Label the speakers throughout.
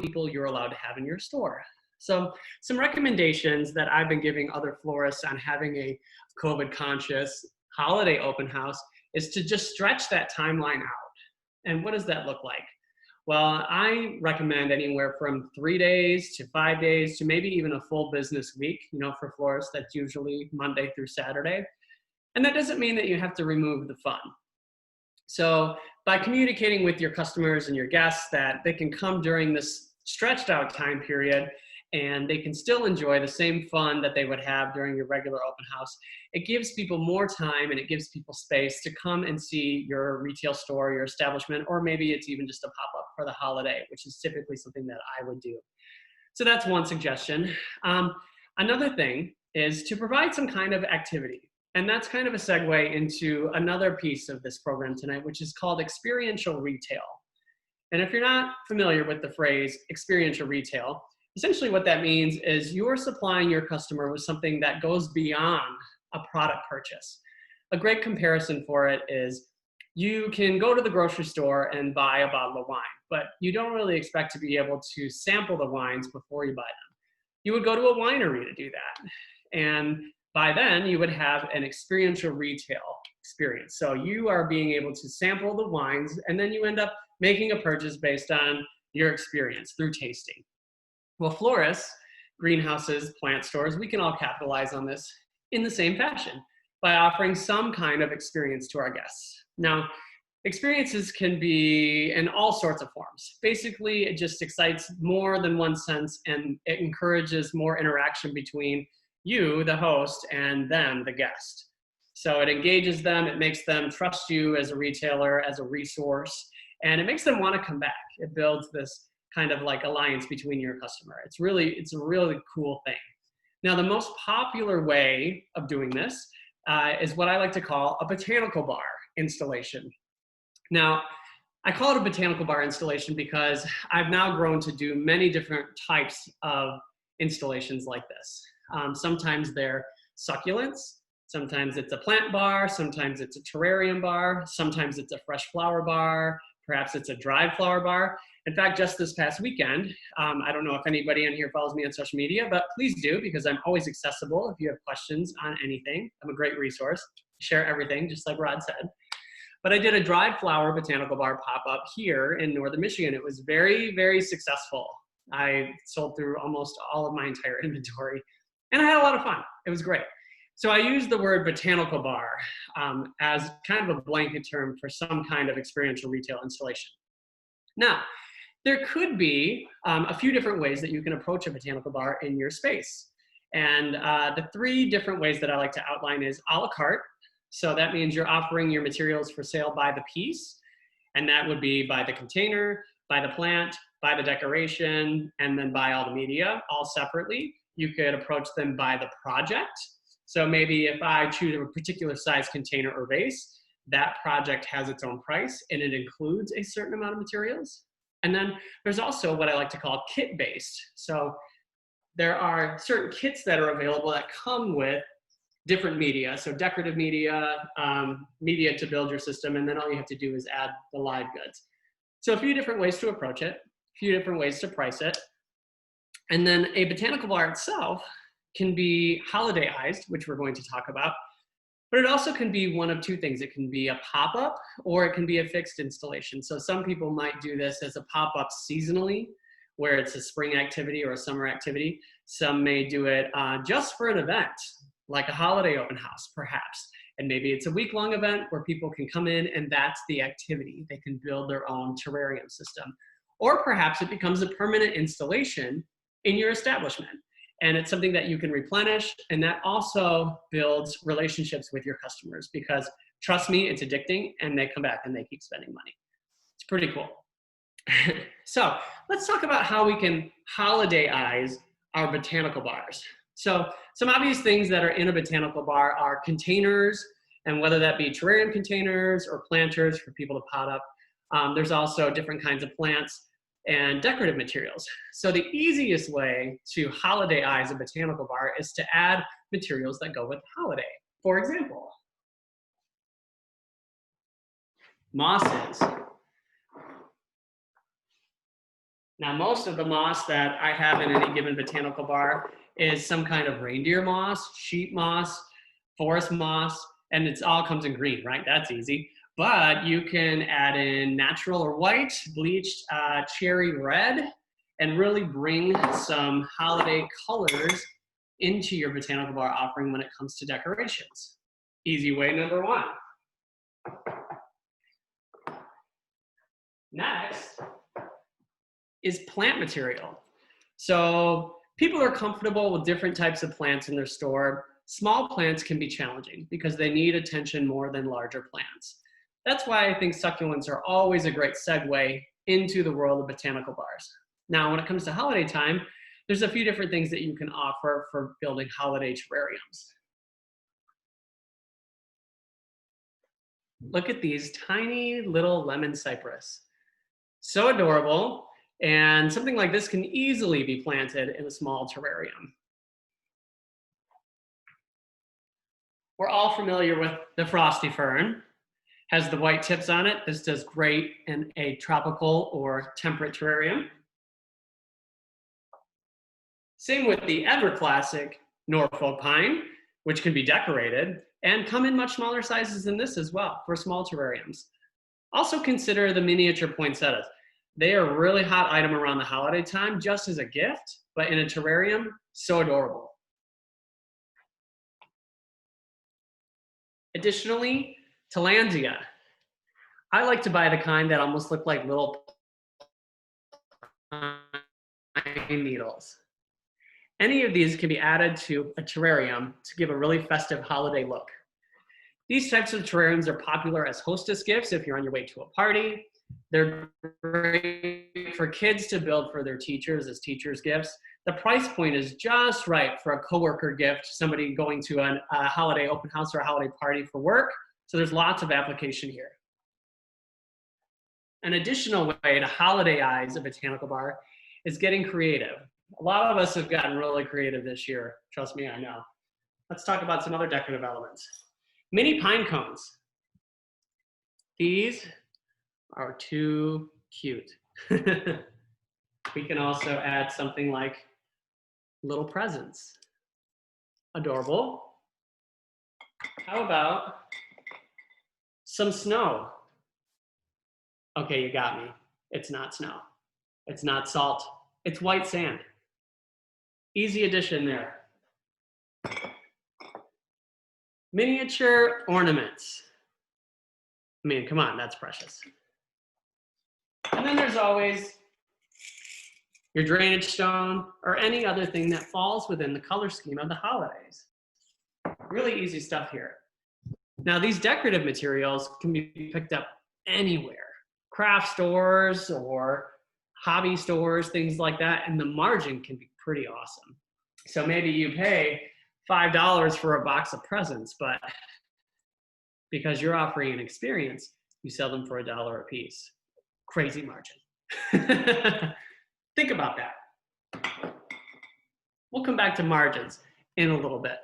Speaker 1: people you're allowed to have in your store. So some recommendations that I've been giving other florists on having a COVID conscious holiday open house is to just stretch that timeline out. And what does that look like? Well, I recommend anywhere from 3 days to 5 days to maybe even a full business week. For florists, that's usually Monday through Saturday. And that doesn't mean that you have to remove the fun. So by communicating with your customers and your guests that they can come during this stretched out time period and they can still enjoy the same fun that they would have during your regular open house, it gives people more time and it gives people space to come and see your retail store, your establishment, or maybe it's even just a pop-up for the holiday, which is typically something that I would do. So that's one suggestion. Another thing is to provide some kind of activity. And that's kind of a segue into another piece of this program tonight, which is called experiential retail. And if you're not familiar with the phrase experiential retail, essentially what that means is you're supplying your customer with something that goes beyond a product purchase. A great comparison for it is you can go to the grocery store and buy a bottle of wine, but you don't really expect to be able to sample the wines before you buy them. You would go to a winery to do that. And by then, you would have an experiential retail experience. So you are being able to sample the wines, and then you end up making a purchase based on your experience through tasting. Well, florists, greenhouses, plant stores, we can all capitalize on this in the same fashion by offering some kind of experience to our guests. Now, experiences can be in all sorts of forms. Basically, it just excites more than one sense, and it encourages more interaction between you, the host, and them, the guest. So it engages them, it makes them trust you as a retailer, as a resource, and it makes them want to come back. It builds this kind of like alliance between your customer. It's a really cool thing. Now, the most popular way of doing this is what I like to call a botanical bar installation. Now, I call it a botanical bar installation because I've now grown to do many different types of installations like this. Sometimes they're succulents, sometimes it's a plant bar, sometimes it's a terrarium bar, sometimes it's a fresh flower bar, perhaps it's a dried flower bar. In fact, just this past weekend, I don't know if anybody in here follows me on social media, but please do, because I'm always accessible if you have questions on anything. I'm a great resource, share everything, just like Rod said. But I did a dried flower botanical bar pop-up here in northern Michigan. It was very, very successful. I sold through almost all of my entire inventory. And I had a lot of fun. It was great. So I used the word botanical bar as kind of a blanket term for some kind of experiential retail installation. Now, there could be a few different ways that you can approach a botanical bar in your space. And the 3 different ways that I like to outline is a la carte. So that means you're offering your materials for sale by the piece. And that would be by the container, by the plant, by the decoration, and then by all the media, all separately. You could approach them by the project. So maybe if I choose a particular size container or vase, that project has its own price and it includes a certain amount of materials. And then there's also what I like to call kit-based. So there are certain kits that are available that come with different media. So decorative media, media to build your system, and then all you have to do is add the live goods. So a few different ways to approach it, a few different ways to price it. And then a botanical bar itself can be holiday-ized, which we're going to talk about, but it also can be one of 2 things. It can be a pop-up or it can be a fixed installation. So some people might do this as a pop-up seasonally, where it's a spring activity or a summer activity. Some may do it just for an event, like a holiday open house, perhaps. And maybe it's a week-long event where people can come in and that's the activity. They can build their own terrarium system. Or perhaps it becomes a permanent installation in your establishment. And it's something that you can replenish, and that also builds relationships with your customers because, trust me, it's addicting, and they come back and they keep spending money. It's pretty cool. So let's talk about how we can holiday-ize our botanical bars. So some obvious things that are in a botanical bar are containers, and whether that be terrarium containers or planters for people to pot up. There's also different kinds of plants and decorative materials. So the easiest way to holiday-ize a botanical bar is to add materials that go with the holiday. For example, mosses, Now, most of the moss that I have in any given botanical bar is some kind of reindeer moss, sheep moss, forest moss, and it's all comes in green, right? That's easy. But you can add in natural or white, bleached cherry red, and really bring some holiday colors into your botanical bar offering when it comes to decorations. Easy way number one. Next is plant material. So people are comfortable with different types of plants in their store. Small plants can be challenging because they need attention more than larger plants. That's why I think succulents are always a great segue into the world of botanical bars. Now, when it comes to holiday time, there's a few different things that you can offer for building holiday terrariums. Look at these tiny little lemon cypress. So adorable. And something like this can easily be planted in a small terrarium. We're all familiar with the frosty fern. Has the white tips on it. This does great in a tropical or temperate terrarium. Same with the ever classic Norfolk pine, which can be decorated and come in much smaller sizes than this as well for small terrariums. Also consider the miniature poinsettias. They are a really hot item around the holiday time just as a gift, but in a terrarium, so adorable. Additionally, tillandsia. I like to buy the kind that almost look like little pine needles. Any of these can be added to a terrarium to give a really festive holiday look. These types of terrariums are popular as hostess gifts if you're on your way to a party. They're great for kids to build for their teachers as teachers' gifts. The price point is just right for a coworker gift, somebody going to a holiday open house or a holiday party for work. So there's lots of application here. An additional way to holiday-ize a botanical bar is getting creative. A lot of us have gotten really creative this year. Trust me, I know. Let's talk about some other decorative elements. Mini pine cones. These are too cute. We can also add something like little presents. Adorable. How about some snow? Okay, you got me. It's not snow. It's not salt. It's white sand. Easy addition there. Miniature ornaments. I mean, come on, that's precious. And then there's always your drainage stone or any other thing that falls within the color scheme of the holidays. Really easy stuff here. Now, these decorative materials can be picked up anywhere. Craft stores or hobby stores, things like that, and the margin can be pretty awesome. So maybe you pay $5 for a box of presents, but because you're offering an experience, you sell them for $1 a piece. Crazy margin. Think about that. We'll come back to margins in a little bit.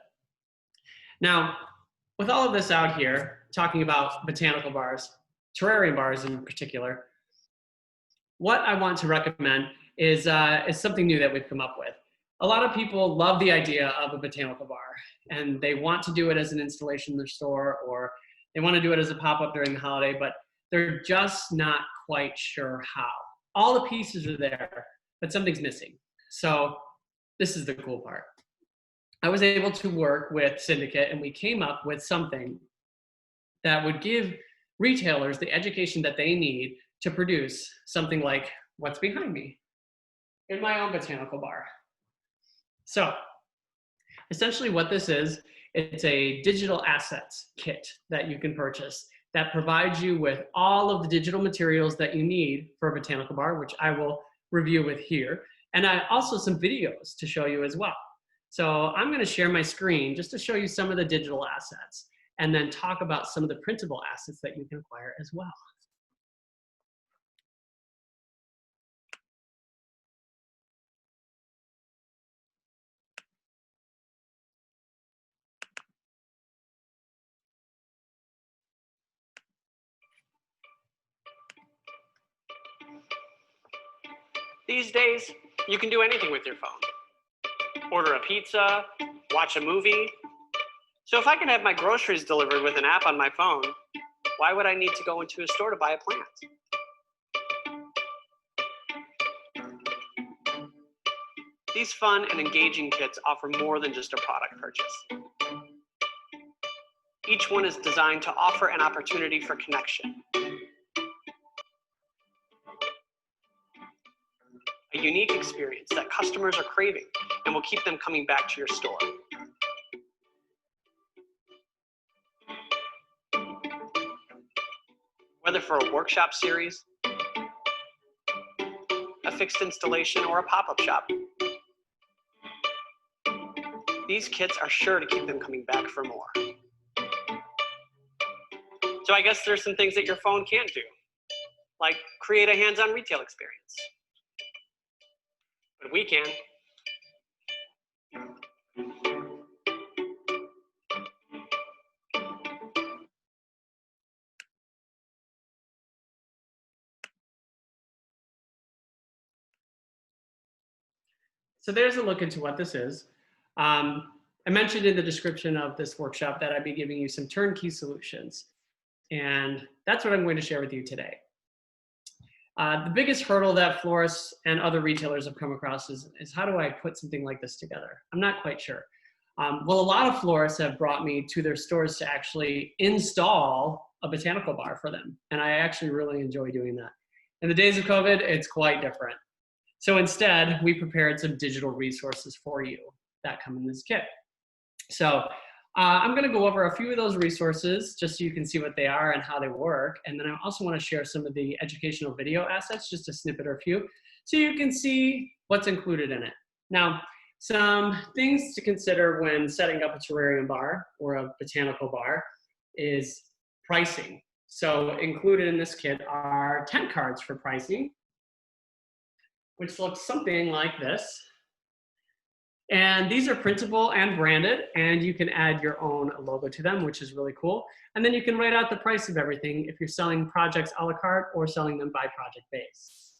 Speaker 1: Now, with all of this out here, talking about botanical bars, terrarium bars in particular, what I want to recommend is something new that we've come up with. A lot of people love the idea of a botanical bar, and they want to do it as an installation in their store, or they want to do it as a pop-up during the holiday, but they're just not quite sure how. All the pieces are there, but something's missing. So this is the cool part. I was able to work with Syndicate, and we came up with something that would give retailers the education that they need to produce something like what's behind me in my own botanical bar. So essentially what this is, it's a digital assets kit that you can purchase that provides you with all of the digital materials that you need for a botanical bar, which I will review with here, and also some videos to show you as well. So I'm going to share my screen just to show you some of the digital assets and then talk about some of the printable assets that you can acquire as well. These days, you can do anything with your phone. Order a pizza, watch a movie. So if I can have my groceries delivered with an app on my phone, why would I need to go into a store to buy a plant? These fun and engaging kits offer more than just a product purchase. Each one is designed to offer an opportunity for connection. A unique experience that customers are craving and will keep them coming back to your store. Whether for a workshop series, a fixed installation, or a pop-up shop, these kits are sure to keep them coming back for more. So I guess there's some things that your phone can't do, like create a hands-on retail experience. But we can. So there's a look into what this is. I mentioned in the description of this workshop that I'd be giving you some turnkey solutions. And that's what I'm going to share with you today. The biggest hurdle that florists and other retailers have come across is how do I put something like this together? I'm not quite sure. Well, a lot of florists have brought me to their stores to actually install a botanical bar for them. And I actually really enjoy doing that. In the days of COVID, it's quite different. So instead, we prepared some digital resources for you that come in this kit. So I'm going to go over a few of those resources just so you can see what they are and how they work. And then I also want to share some of the educational video assets, just a snippet or a few, so you can see what's included in it. Now, some things to consider when setting up a terrarium bar or a botanical bar is pricing. So included in this kit are tent cards for pricing, which looks something like this. And these are printable and branded, and you can add your own logo to them, which is really cool. And then you can write out the price of everything if you're selling projects a la carte or selling them by project base.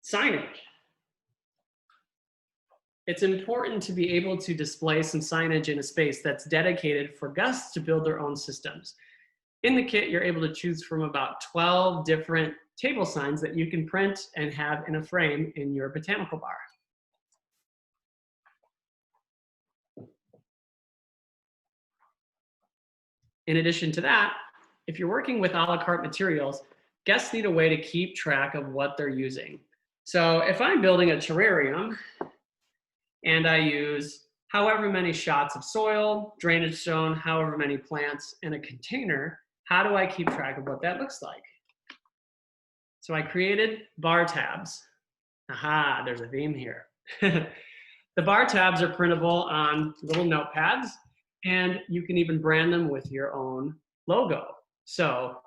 Speaker 1: Signage. It's important to be able to display some signage in a space that's dedicated for guests to build their own systems. In the kit, you're able to choose from about 12 different table signs that you can print and have in a frame in your botanical bar. In addition to that, if you're working with a la carte materials, guests need a way to keep track of what they're using. So if I'm building a terrarium and I use however many shots of soil, drainage stone, however many plants in a container, how do I keep track of what that looks like? So I created bar tabs. Aha, there's a theme here. The bar tabs are printable on little notepads, and you can even brand them with your own logo. So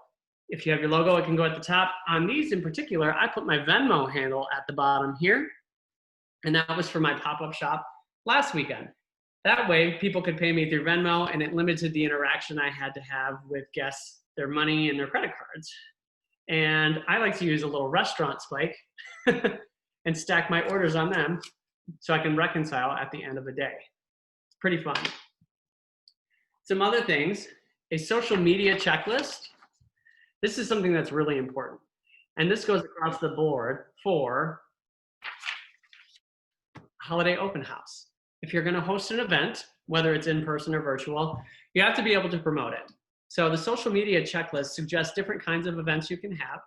Speaker 1: if you have your logo, it can go at the top. On these in particular, I put my Venmo handle at the bottom here, and that was for my pop-up shop last weekend. That way, people could pay me through Venmo, and it limited the interaction I had to have with guests, their money, and their credit cards. And I like to use a little restaurant spike and stack my orders on them so I can reconcile at the end of the day. It's pretty fun. Some other things, a social media checklist. This is something that's really important. And this goes across the board for holiday open house. If you're going to host an event, whether it's in person or virtual, you have to be able to promote it. So the social media checklist suggests different kinds of events you can have.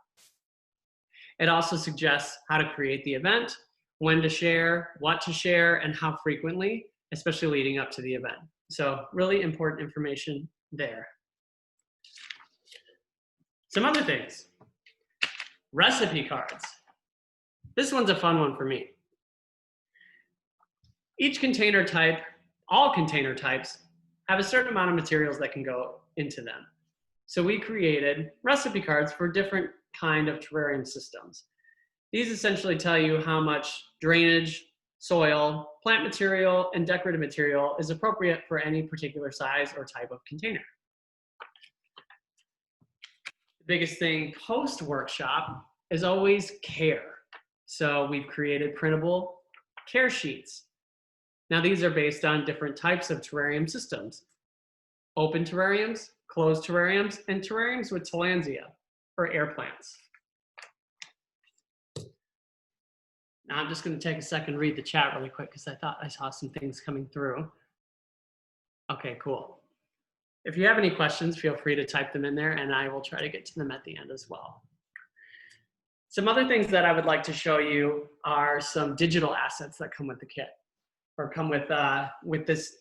Speaker 1: It also suggests how to create the event, when to share, what to share, and how frequently, especially leading up to the event. So really important information there. Some other things. Recipe cards. This one's a fun one for me. Each container type, all container types, have a certain amount of materials that can go into them. So we created recipe cards for different kind of terrarium systems. These essentially tell you how much drainage, soil, plant material, and decorative material is appropriate for any particular size or type of container. The biggest thing post-workshop is always care. So we've created printable care sheets. Now these are based on different types of terrarium systems. Open terrariums, closed terrariums, and terrariums with tillandsia, or air plants. Now I'm just going to take a second to read the chat really quick because I thought I saw some things coming through. Okay, cool. If you have any questions, feel free to type them in there and I will try to get to them at the end as well. Some other things that I would like to show you are some digital assets that come with the kit, or come with this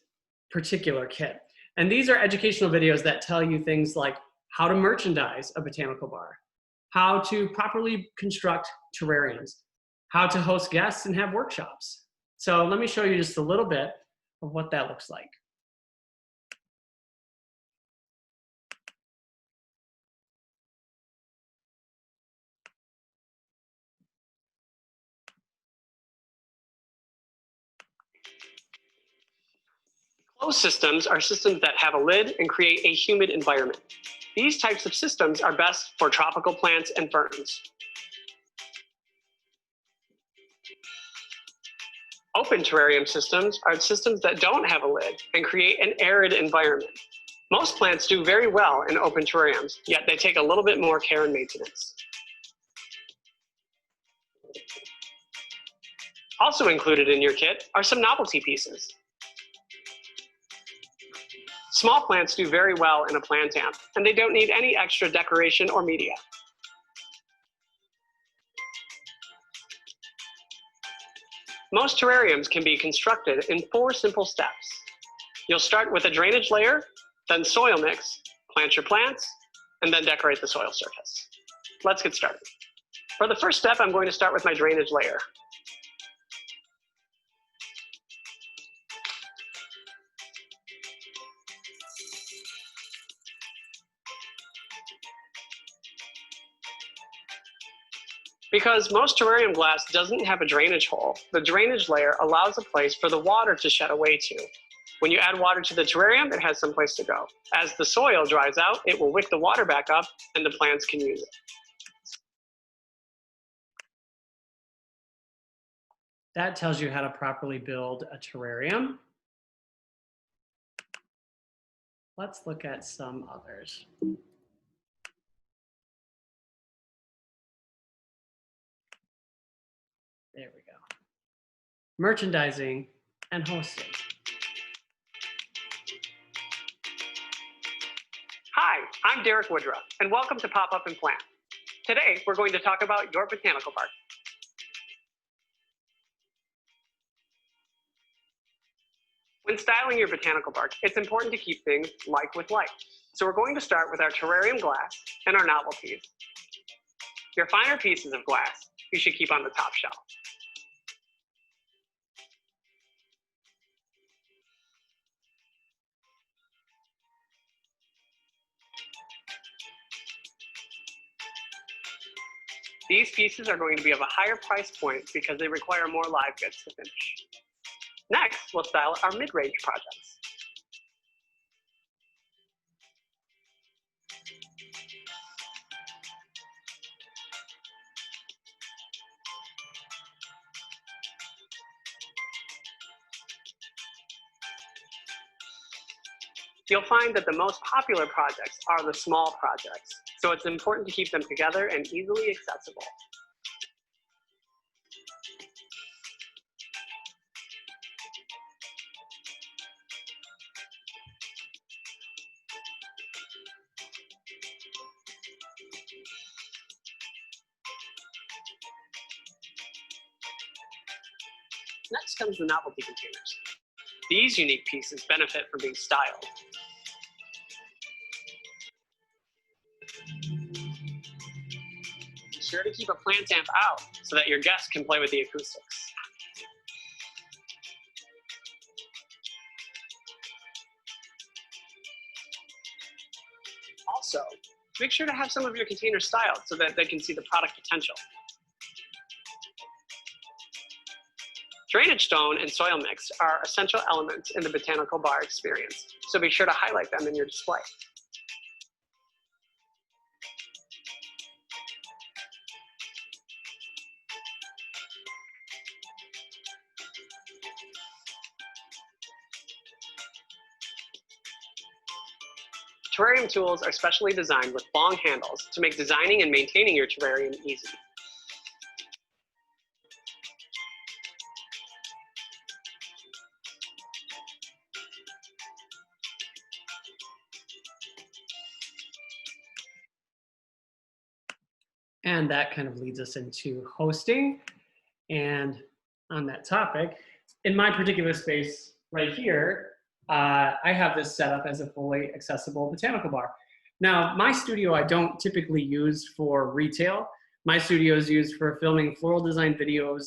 Speaker 1: particular kit. And these are educational videos that tell you things like how to merchandise a botanical bar, how to properly construct terrariums, how to host guests and have workshops. So let me show you just a little bit of what that looks like. Closed systems are systems that have a lid and create a humid environment. These types of systems are best for tropical plants and ferns. Open terrarium systems are systems that don't have a lid and create an arid environment. Most plants do very well in open terrariums, yet they take a little bit more care and maintenance. Also included in your kit are some novelty pieces. Small plants do very well in a plant amp, and they don't need any extra decoration or media. Most terrariums can be constructed in 4 simple steps. You'll start with a drainage layer, then soil mix, plant your plants, and then decorate the soil surface. Let's get started. For the first step, I'm going to start with my drainage layer. Because most terrarium glass doesn't have a drainage hole, the drainage layer allows a place for the water to shed away to. When you add water to the terrarium, it has some place to go. As the soil dries out, it will wick the water back up and the plants can use it. That tells you how to properly build a terrarium. Let's look at some others. There we go. Merchandising and hosting. Hi, I'm Derek Woodruff, and welcome to Pop Up and Plant. Today, we're going to talk about your botanical bar. When styling your botanical bar, it's important to keep things like with like. So we're going to start with our terrarium glass and our novelties. Your finer pieces of glass, you should keep on the top shelf. These pieces are going to be of a higher price point because they require more live goods to finish. Next, we'll style our mid-range projects. You'll find that the most popular projects are the small projects, so it's important to keep them together and easily accessible. Next comes the novelty containers. These unique pieces benefit from being styled. Be sure to keep a plant amp out so that your guests can play with the acoustics. Also, make sure to have some of your containers styled so that they can see the product potential. Drainage stone and soil mix are essential elements in the botanical bar experience, so be sure to highlight them in your display. Terrarium tools are specially designed with long handles to make designing and maintaining your terrarium easy. And that kind of leads us into hosting. And on that topic, in my particular space right here, I have this set up as a fully accessible botanical bar. Now, my studio I don't typically use for retail. My studio is used for filming floral design videos,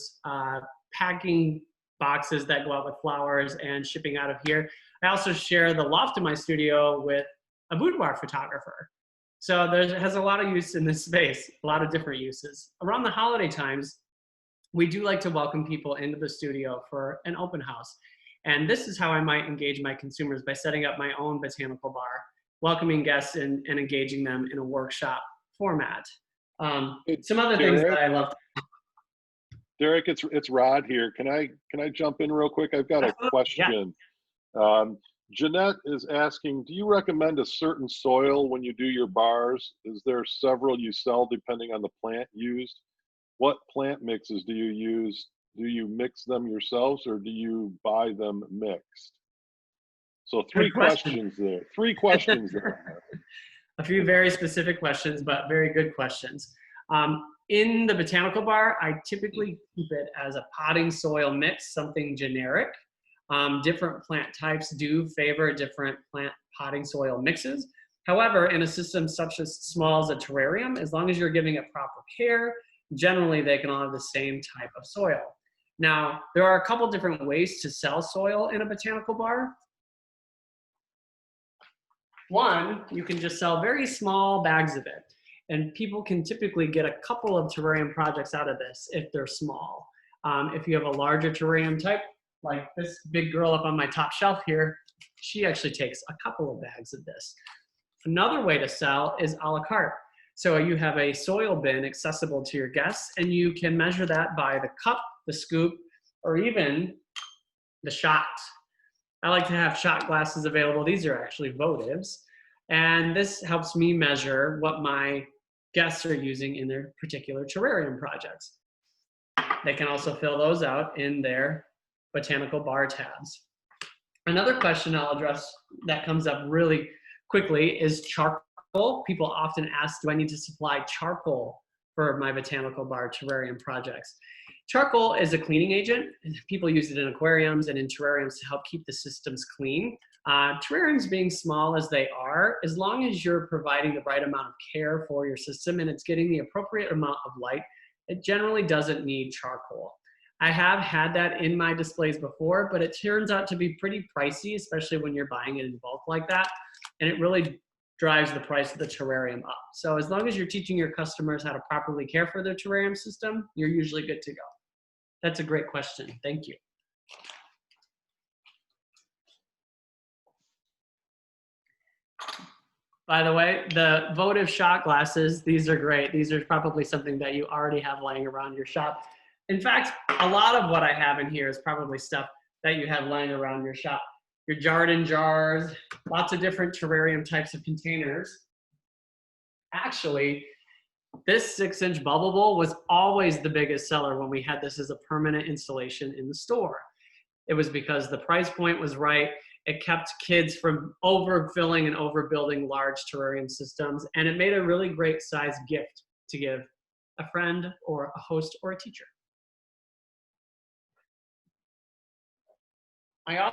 Speaker 1: packing boxes that go out with flowers, and shipping out of here. I also share the loft in my studio with a boudoir photographer. So there has a lot of use in this space, a lot of different uses. Around the holiday times, we do like to welcome people into the studio for an open house. And this is how I might engage my consumers, by setting up my own botanical bar, welcoming guests and engaging them in a workshop format. Some other things that I love.
Speaker 2: Derek, it's Rod here. Can I jump in real quick? I've got a question. Yeah. Jeanette is asking, do you recommend a certain soil when you do your bars? Is there several you sell depending on the plant used? What plant mixes do you use? Do you mix them yourselves or do you buy them mixed? So three questions there. Three questions there.
Speaker 1: A few very specific questions, but very good questions. In the botanical bar, I typically keep it as a potting soil mix, something generic. Different plant types do favor different plant potting soil mixes. However, in a system such as small as a terrarium, as long as you're giving it proper care, generally they can all have the same type of soil. Now, there are a couple different ways to sell soil in a botanical bar. One, you can just sell very small bags of it, and people can typically get a couple of terrarium projects out of this if they're small. If you have a larger terrarium type, like this big girl up on my top shelf here, she actually takes a couple of bags of this. Another way to sell is a la carte. So you have a soil bin accessible to your guests, and you can measure that by the cup, the scoop, or even the shot. I like to have shot glasses available. These are actually votives. And this helps me measure what my guests are using in their particular terrarium projects. They can also fill those out in their botanical bar tabs. Another question I'll address that comes up really quickly is charcoal. People often ask, do I need to supply charcoal for my botanical bar terrarium projects? Charcoal is a cleaning agent. People use it in aquariums and in terrariums to help keep the systems clean. Terrariums being small as they are, as long as you're providing the right amount of care for your system and it's getting the appropriate amount of light, it generally doesn't need charcoal. I have had that in my displays before, but it turns out to be pretty pricey, especially when you're buying it in bulk like that. And it really drives the price of the terrarium up. So as long as you're teaching your customers how to properly care for their terrarium system, you're usually good to go. That's a great question. Thank you. By the way, the votive shot glasses, these are great. These are probably something that you already have laying around your shop. In fact, a lot of what I have in here is probably stuff that you have laying around your shop. Your jarred jars, lots of different terrarium types of containers. Actually, this 6-inch bubble bowl was always the biggest seller when we had this as a permanent installation in the store. It was because the price point was right. It kept kids from overfilling and overbuilding large terrarium systems, and it made a really great size gift to give a friend or a host or a teacher. I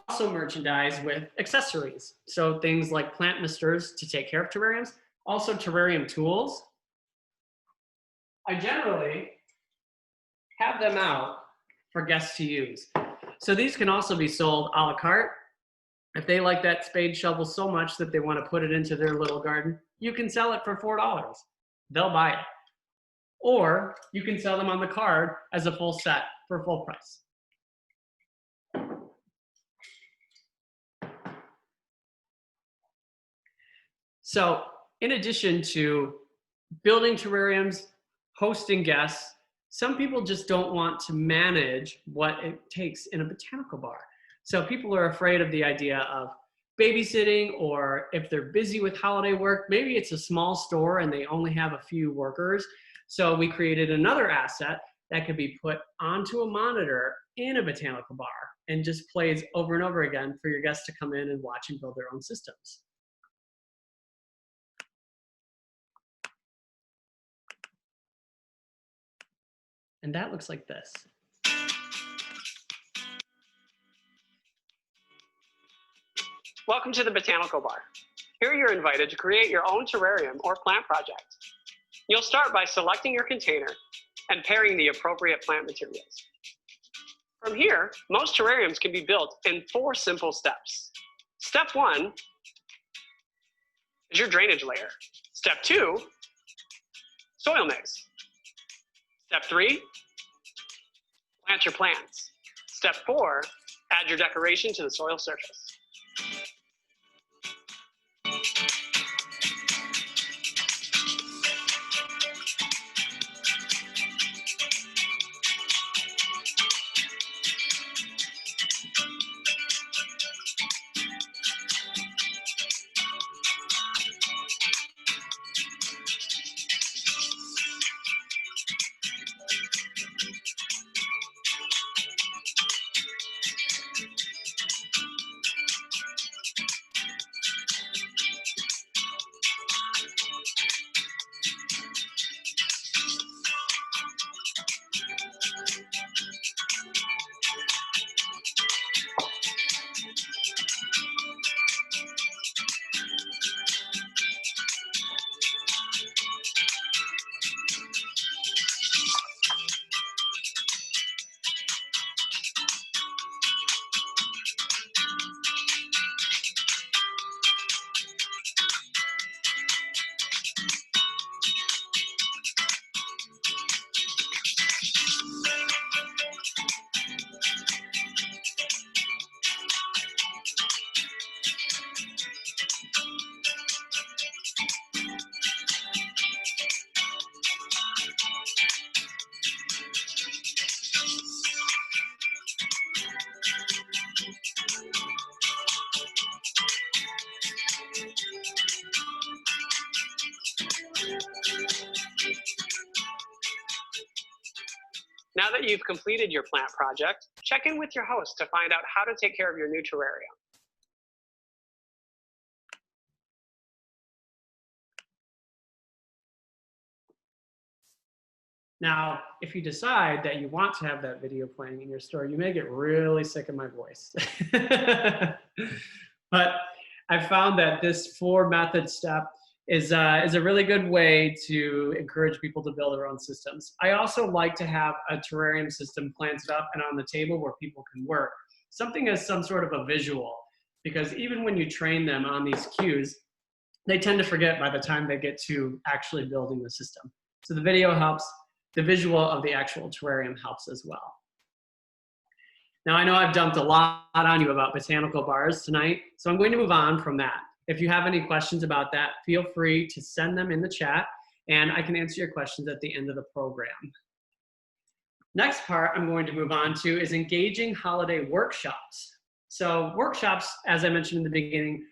Speaker 1: also merchandise with accessories. So things like plant misters to take care of terrariums, also terrarium tools. I generally have them out for guests to use. So these can also be sold a la carte. If they like that spade shovel so much that they want to put it into their little garden, you can sell it for $4. They'll buy it. Or you can sell them on the card as a full set for full price. So in addition to building terrariums, hosting guests, some people just don't want to manage what it takes in a botanical bar. So people are afraid of the idea of babysitting, or if they're busy with holiday work, maybe it's a small store and they only have a few workers. So we created another asset that could be put onto a monitor in a botanical bar and just plays over and over again for your guests to come in and watch and build their own systems. And that looks like this. Welcome to the Botanical Bar. Here you're invited to create your own terrarium or plant project. You'll start by selecting your container and pairing the appropriate plant materials. From here, most terrariums can be built in 4 simple steps. Step 1 is your drainage layer. Step 2, soil mix. Step 3, plant your plants. Step 4, add your decoration to the soil surface. Now that you've completed your plant project, check in with your host to find out how to take care of your new terrarium. Now, if you decide that you want to have that video playing in your store, you may get really sick of my voice. But I found that this 4-method step is a really good way to encourage people to build their own systems. I also like to have a terrarium system planted up and on the table where people can work. Something as some sort of a visual, because even when you train them on these cues, they tend to forget by the time they get to actually building the system. So the video helps. The visual of the actual terrarium helps as well. Now, I know I've dumped a lot on you about botanical bars tonight, so I'm going to move on from that. If you have any questions about that, feel free to send them in the chat, and I can answer your questions at the end of the program. Next part I'm going to move on to is engaging holiday workshops. So workshops, as I mentioned in the beginning,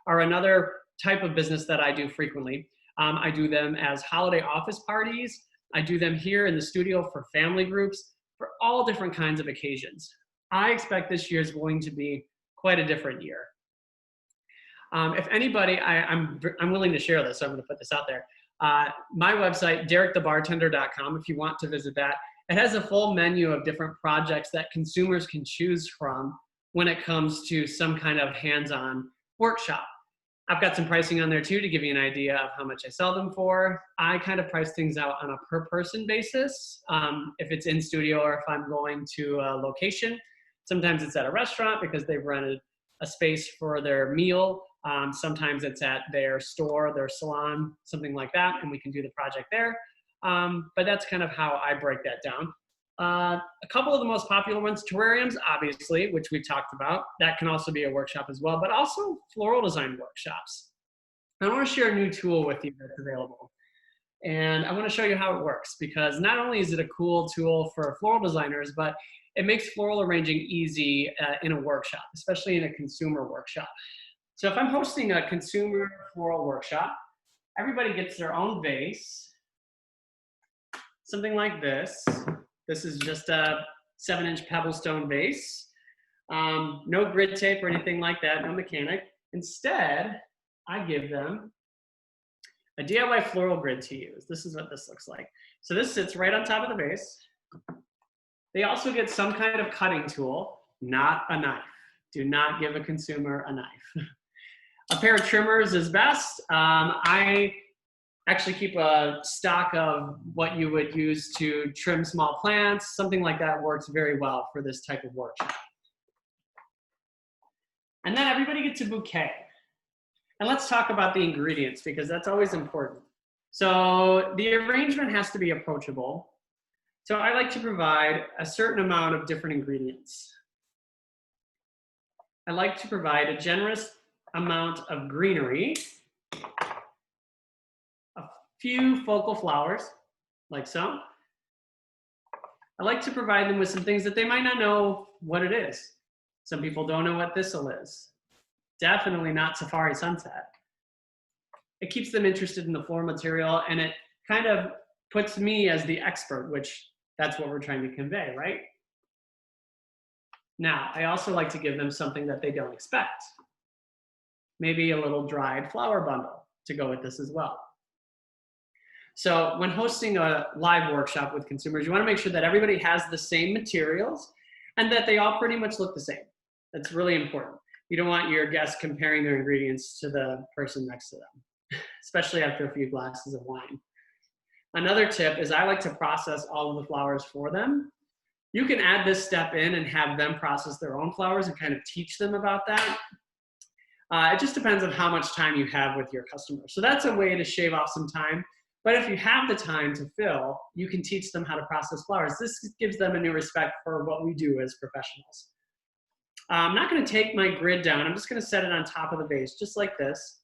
Speaker 1: are another type of business that I do frequently. I do them as holiday office parties. I do them here in the studio for family groups, for all different kinds of occasions. I expect this year is going to be quite a different year. If anybody, I'm willing to share this, so I'm going to put this out there. My website, derekthebartender.com, if you want to visit that, it has a full menu of different projects that consumers can choose from when it comes to some kind of hands-on workshop. I've got some pricing on there too to give you an idea of how much I sell them for. I kind of price things out on a per person basis. If it's in studio or if I'm going to a location, sometimes it's at a restaurant because they've rented a space for their meal. Sometimes it's at their store, their salon, something like that, and we can do the project there. But that's kind of how I break that down. A couple of the most popular ones, terrariums, obviously, which we've talked about. That can also be a workshop as well, but also floral design workshops. I want to share a new tool with you that's available. And I want to show you how it works, because not only is it a cool tool for floral designers, but it makes floral arranging easy in a workshop, especially in a consumer workshop. So if I'm hosting a consumer floral workshop, everybody gets their own vase, something like this. This is just a 7-inch pebble stone vase. No grid tape or anything like that, no mechanic. Instead, I give them a DIY floral grid to use. This is what this looks like. So this sits right on top of the vase. They also get some kind of cutting tool, not a knife. Do not give a consumer a knife. A pair of trimmers is best. I actually keep a stock of what you would use to trim small plants. Something like that works very well for this type of workshop. And then everybody gets a bouquet. And let's talk about the ingredients because that's always important. So the arrangement has to be approachable. So I like to provide a certain amount of different ingredients. I like to provide a generous amount of greenery, a few focal flowers, like so. I like to provide them with some things that they might not know what it is. Some people don't know what thistle is. Definitely not safari sunset. It keeps them interested in the floral material and it kind of puts me as the expert, which that's what we're trying to convey, right? Now, I also like to give them something that they don't expect. Maybe a little dried flower bundle to go with this as well. So when hosting a live workshop with consumers, you want to make sure that everybody has the same materials and that they all pretty much look the same. That's really important. You don't want your guests comparing their ingredients to the person next to them, especially after a few glasses of wine. Another tip is I like to process all of the flowers for them. You can add this step in and have them process their own flowers and kind of teach them about that. It just depends on how much time you have with your customers. So that's a way to shave off some time. But if you have the time to fill, you can teach them how to process flowers. This gives them a new respect for what we do as professionals. I'm not going to take my grid down. I'm just going to set it on top of the vase, just like this.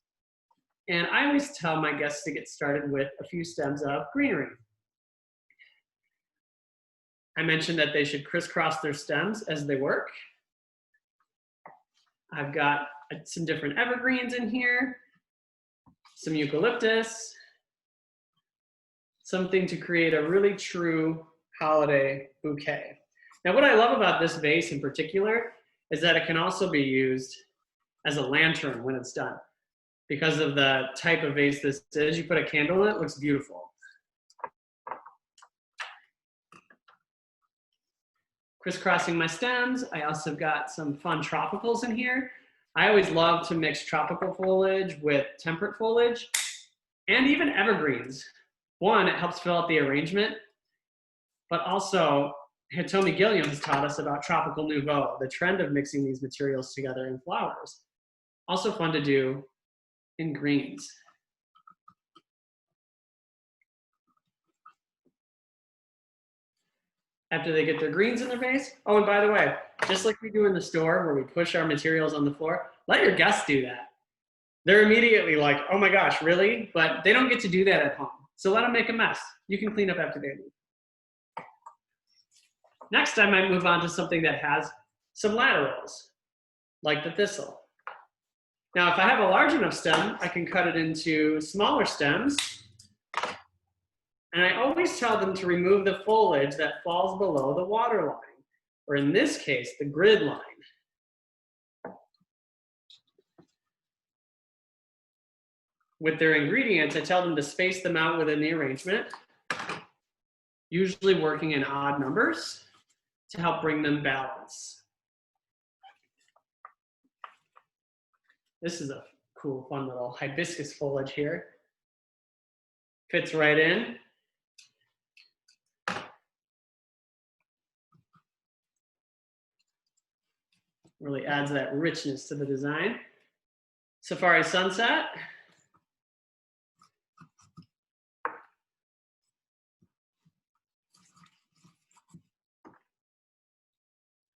Speaker 1: And I always tell my guests to get started with a few stems of greenery. I mentioned that they should crisscross their stems as they work. I've got some different evergreens in here, some eucalyptus, something to create a really true holiday bouquet. Now, what I love about this vase in particular is that it can also be used as a lantern when it's done. Because of the type of vase this is, you put a candle in it, it looks beautiful. Crisscrossing my stems, I also got some fun tropicals in here. I always love to mix tropical foliage with temperate foliage and even evergreens. One, it helps fill out the arrangement, but also Hitomi Gilliam has taught us about tropical nouveau, the trend of mixing these materials together in flowers. Also fun to do in greens. After they get their greens in their vase. Oh, and by the way, just like we do in the store where we push our materials on the floor, let your guests do that. They're immediately like, oh my gosh, really? But they don't get to do that at home. So let them make a mess. You can clean up after they leave. Next, I might move on to something that has some laterals, like the thistle. Now, if I have a large enough stem, I can cut it into smaller stems. And I always tell them to remove the foliage that falls below the water line, or in this case, the grid line. With their ingredients, I tell them to space them out within the arrangement, usually working in odd numbers to help bring them balance. This is a cool, fun little hibiscus foliage here. Fits right in. Really adds that richness to the design. Safari sunset.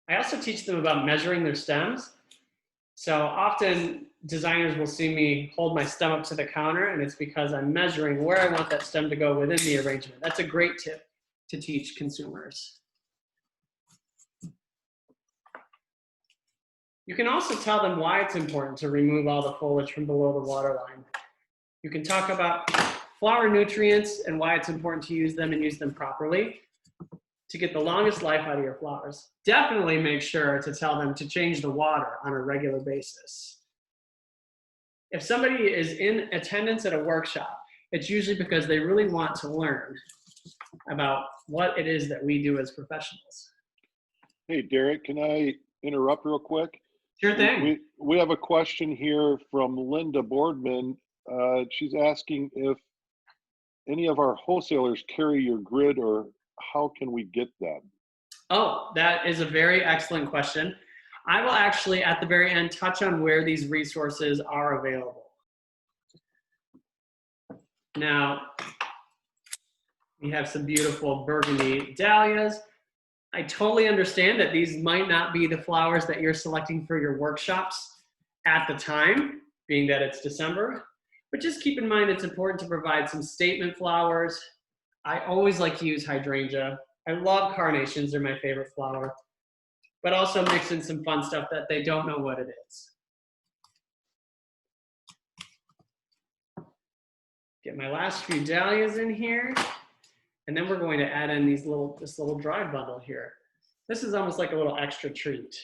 Speaker 1: I also teach them about measuring their stems. So often designers will see me hold my stem up to the counter, and it's because I'm measuring where I want that stem to go within the arrangement. That's a great tip to teach consumers. You can also tell them why it's important to remove all the foliage from below the waterline. You can talk about flower nutrients and why it's important to use them and use them properly to get the longest life out of your flowers. Definitely make sure to tell them to change the water on a regular basis. If somebody is in attendance at a workshop, it's usually because they really want to learn about what it is that we do as professionals.
Speaker 2: Hey, Derek, can I interrupt real quick?
Speaker 1: Sure thing.
Speaker 2: We have a question here from Linda Boardman. She's asking if any of our wholesalers carry your grid, or how can we get them?
Speaker 1: Oh, that is a very excellent question. I will actually, at the very end, touch on where these resources are available. Now, we have some beautiful burgundy dahlias. I totally understand that these might not be the flowers that you're selecting for your workshops at the time, being that it's December, but just keep in mind it's important to provide some statement flowers. I always like to use hydrangea. I love carnations, they're my favorite flower, but also mix in some fun stuff that they don't know what it is. Get my last few dahlias in here. And then we're going to add in this little dried bundle here. This is almost like a little extra treat.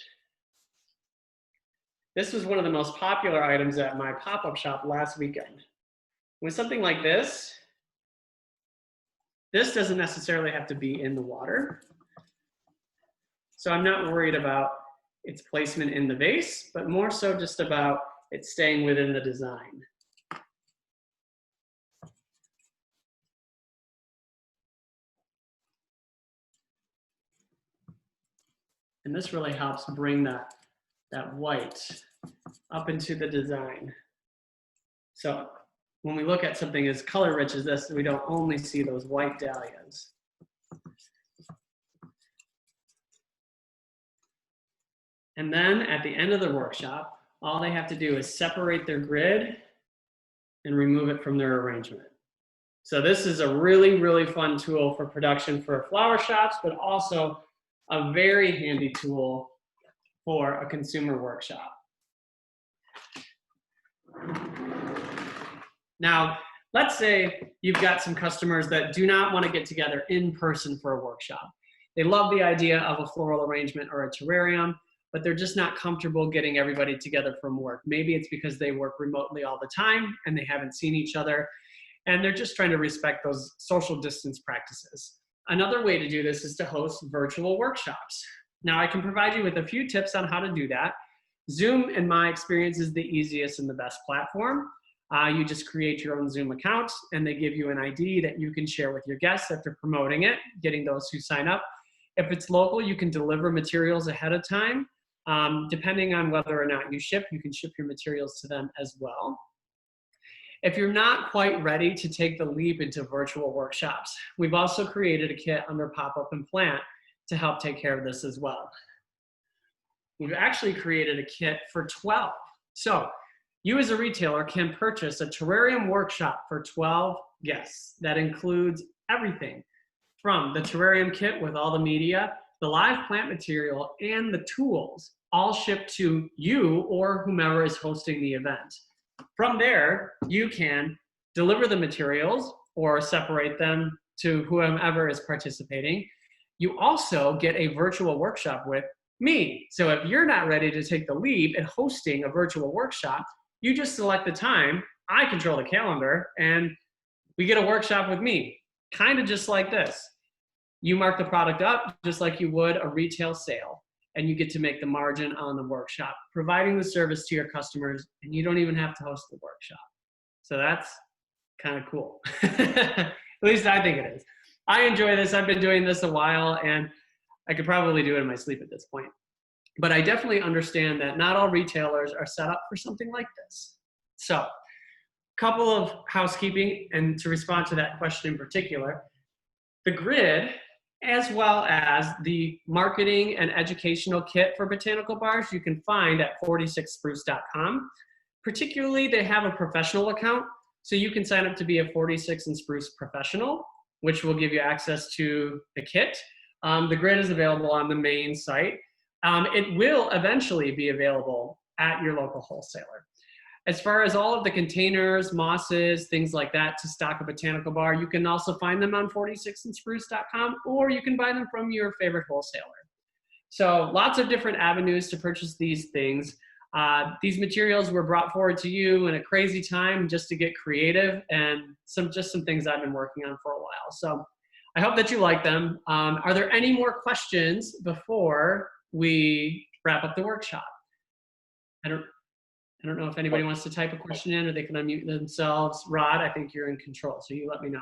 Speaker 1: This was one of the most popular items at my pop-up shop last weekend. With something like this doesn't necessarily have to be in the water. So I'm not worried about its placement in the vase, but more so just about it staying within the design. And this really helps bring that white up into the design. So when we look at something as color rich as this, we don't only see those white dahlias. And then at the end of the workshop, all they have to do is separate their grid and remove it from their arrangement. So this is a really, really fun tool for production for flower shops, but also a very handy tool for a consumer workshop. Now, let's say you've got some customers that do not want to get together in person for a workshop. They love the idea of a floral arrangement or a terrarium, but they're just not comfortable getting everybody together from work. Maybe it's because they work remotely all the time and they haven't seen each other, and they're just trying to respect those social distance practices. Another way to do this is to host virtual workshops. Now, I can provide you with a few tips on how to do that. Zoom, in my experience, is the easiest and the best platform. You just create your own Zoom account, and they give you an ID that you can share with your guests after promoting it, getting those who sign up. If it's local, you can deliver materials ahead of time. Depending on whether or not you ship, you can ship your materials to them as well. If you're not quite ready to take the leap into virtual workshops, we've also created a kit under Pop-Up and Plant to help take care of this as well. We've actually created a kit for 12. So you as a retailer can purchase a terrarium workshop for 12 guests. That includes everything from the terrarium kit with all the media, the live plant material, and the tools, all shipped to you or whomever is hosting the event. From there, you can deliver the materials or separate them to whomever is participating. You also get a virtual workshop with me. So if you're not ready to take the leap in hosting a virtual workshop, you just select the time, I control the calendar, and we get a workshop with me, kind of just like this. You mark the product up just like you would a retail sale, and you get to make the margin on the workshop, providing the service to your customers, and you don't even have to host the workshop. So that's kind of cool. At least I think it is. I enjoy this. I've been doing this a while, and I could probably do it in my sleep at this point. But I definitely understand that not all retailers are set up for something like this. So a couple of housekeeping, and to respond to that question in particular, the grid, as well as the marketing and educational kit for Botanical Bars, you can find at 46spruce.com. Particularly, they have a professional account, so you can sign up to be a 46 and Spruce professional, which will give you access to the kit. The grid is available on the main site. it will eventually be available at your local wholesaler. As far as all of the containers, mosses, things like that to stock a Botanical Bar, you can also find them on 46andspruce.com, or you can buy them from your favorite wholesaler. So lots of different avenues to purchase these things. These materials were brought forward to you in a crazy time just to get creative, and some things I've been working on for a while. So I hope that you like them. Are there any more questions before we wrap up the workshop? I don't know if anybody wants to type a question in, or they can unmute themselves. Rod, I think you're in control, so you let me know.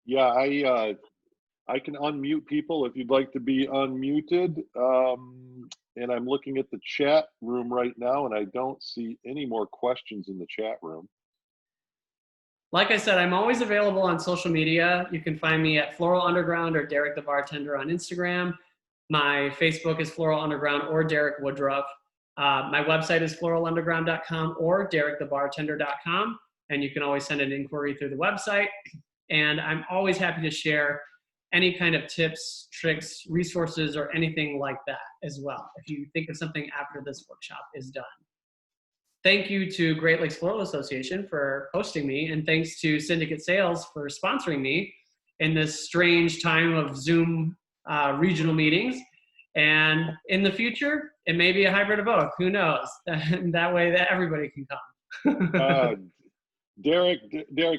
Speaker 2: Yeah, I can unmute people if you'd like to be unmuted. And I'm looking at the chat room right now, and I don't see any more questions in the chat room.
Speaker 1: Like I said, I'm always available on social media. You can find me at Floral Underground or Derek the Bartender on Instagram. My Facebook is Floral Underground or Derek Woodruff. My website is floralunderground.com or derekthebartender.com, and you can always send an inquiry through the website. And I'm always happy to share any kind of tips, tricks, resources, or anything like that as well, if you think of something after this workshop is done. Thank you to Great Lakes Floral Association for hosting me, and thanks to Syndicate Sales for sponsoring me in this strange time of Zoom regional meetings. And in the future, it may be a hybrid of both. Who knows? That way that everybody can come.
Speaker 2: Derek,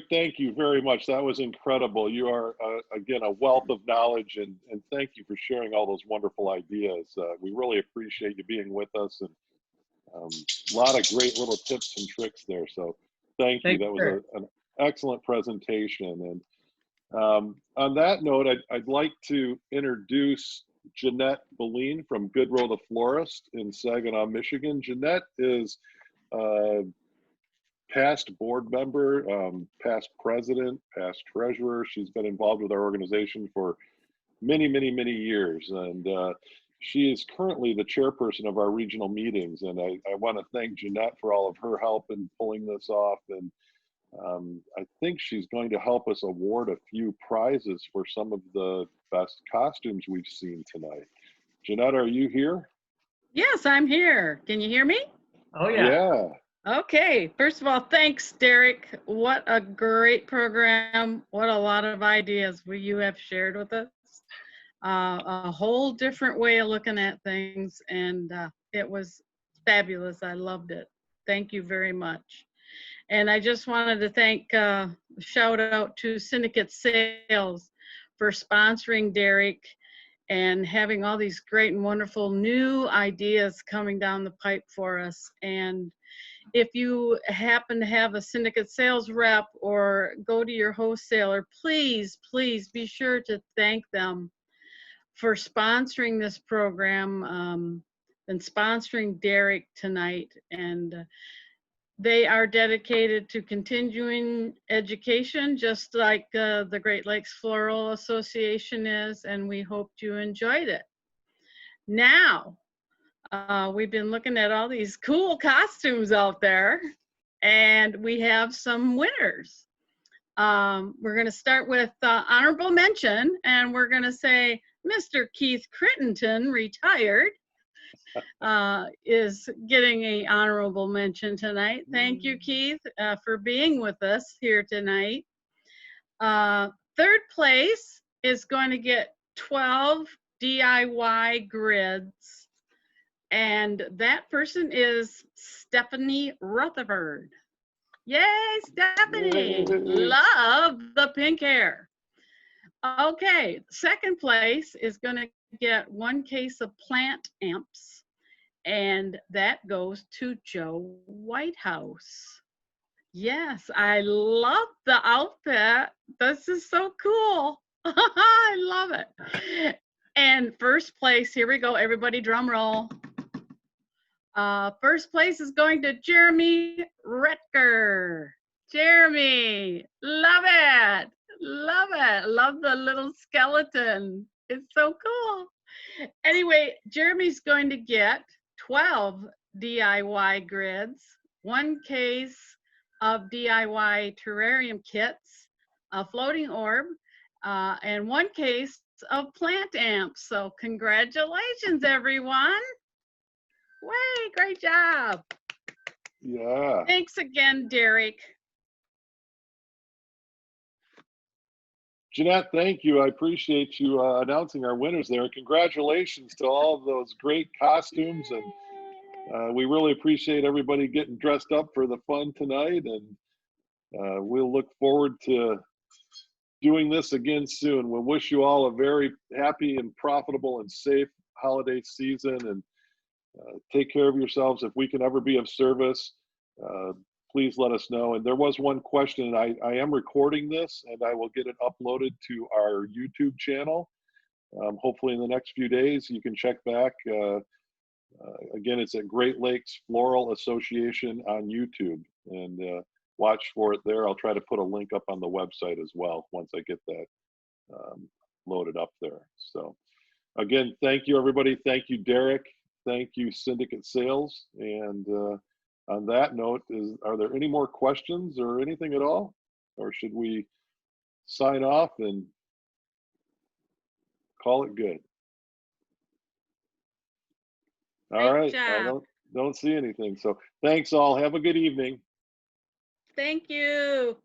Speaker 2: thank you very much. That was incredible. You are, again, a wealth of knowledge, and thank you for sharing all those wonderful ideas. We really appreciate you being with us, and a lot of great little tips and tricks there. So thank you. That was an excellent presentation. And on that note, I'd like to introduce Jeanette Boline from Goodrow the Florist in Saginaw, Michigan. Jeanette is past board member, past president, past treasurer. She's been involved with our organization for many, many, many years. And she is currently the chairperson of our regional meetings. And I want to thank Jeanette for all of her help in pulling this off. And I think she's going to help us award a few prizes for some of the best costumes we've seen tonight. Jeanette, are you here?
Speaker 3: Yes, I'm here. Can you hear me?
Speaker 1: Oh, yeah.
Speaker 2: Yeah.
Speaker 3: Okay. First of all, thanks, Derek. What a great program. What a lot of ideas you have shared with us. A whole different way of looking at things, and it was fabulous. I loved it. Thank you very much. And I just wanted to thank, shout out to Syndicate Sales for sponsoring Derek and having all these great and wonderful new ideas coming down the pipe for us. And if you happen to have a Syndicate Sales rep or go to your wholesaler, please, please be sure to thank them for sponsoring this program and sponsoring Derek tonight. And they are dedicated to continuing education, just like the Great Lakes Floral Association is, and we hope you enjoyed it. Now, we've been looking at all these cool costumes out there, and we have some winners. We're going to start with honorable mention, and we're going to say Mr. Keith Crittenton, retired, is getting an honorable mention tonight. Thank you, Keith, for being with us here tonight. Third place is going to get 12 DIY grids, and that person is Stephanie Rutherford. Yay, Stephanie! Love the pink hair. Okay, second place is going to get 1 case of plant amps, and that goes to Joe Whitehouse. Yes, I love the outfit. This is so cool. I love it. And first place, here we go, everybody drum roll. First place is going to Jeremy Retker. Jeremy, love it. Love it. Love the little skeleton. It's so cool. Anyway, Jeremy's going to get 12 DIY grids, 1 case of DIY terrarium kits, a floating orb, and 1 case of plant amps. So congratulations, everyone. Way, great job.
Speaker 2: Yeah.
Speaker 3: Thanks again, Derek.
Speaker 2: Jeanette, thank you. I appreciate you announcing our winners there. Congratulations to all of those great costumes, and we really appreciate everybody getting dressed up for the fun tonight, and we'll look forward to doing this again soon. We'll wish you all a very happy and profitable and safe holiday season, and take care of yourselves. If we can ever be of service, please let us know. And there was one question, and I am recording this, and I will get it uploaded to our YouTube channel. Hopefully in the next few days, you can check back. Again, it's at Great Lakes Floral Association on YouTube, and watch for it there. I'll try to put a link up on the website as well once I get that loaded up there. So again, thank you, everybody. Thank you, Derek. Thank you, Syndicate Sales. And on that note, are there any more questions or anything at all? Or should we sign off and call it good? All right, I don't see anything. So thanks all. Have a good evening.
Speaker 3: Thank you.